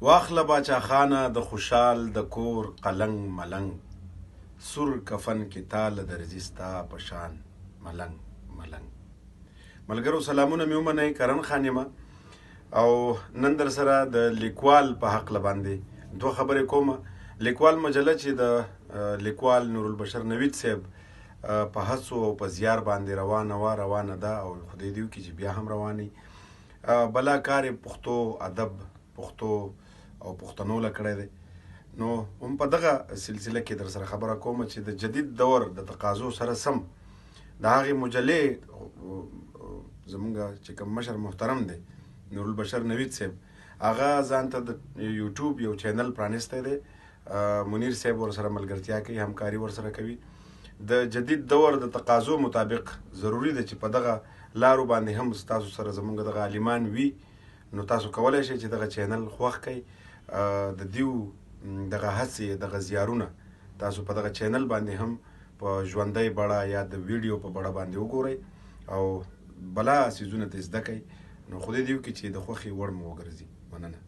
واخله باچا خانه د خوشحال د کور قلنګ ملنګ سور کفن کې تاله درځي ستا په شان ملنګ ملنګ. ملګرو سلامونه مې ومنئ، کرن خان یم او نن در سره د لیکوال په حقله باندې دوه خبرې کومه. لیکوال مجله چې د لیکوال نورالبشر نوید صاحب په هڅو او په زیار باندې روانه ده او خدای دې وکړي چې بیا هم رواني. بلا کار یې پښتو ادب پښتو او پښتنو له کړی دی. نو هم په دغه سلسله کې در سره خبره کوم چې د جدید دور د تقاضو سره سم د هغې مجلې زمونږ چې کوم مشر محترم دی نورالبشر نوید صاحب، هغه ځان ته د یوټیوب یو چینل پرانیستی دی. منیر صاحب ورسره ملګرتیا کوي، همکاري ورسره کوي. د جدید دور د تقاضو مطابق ضروري ده چې په دغه لارو باندې هم ستاسو سره زمونږ دغه عالمان وي. نو تاسو کولی شئ چې دغه چینل خوښ کړئ، د دیو دغه هڅې دغه زیارونه تاسو په دغه چینل باندې هم په ژوندۍ بڼه یا د ویډیو په بڼه باندې وګورئ او بلا څیزونه ترې زده کړئ. نو خدای دې وکړي چې د خوښې وړ مو وګرځي. مننه.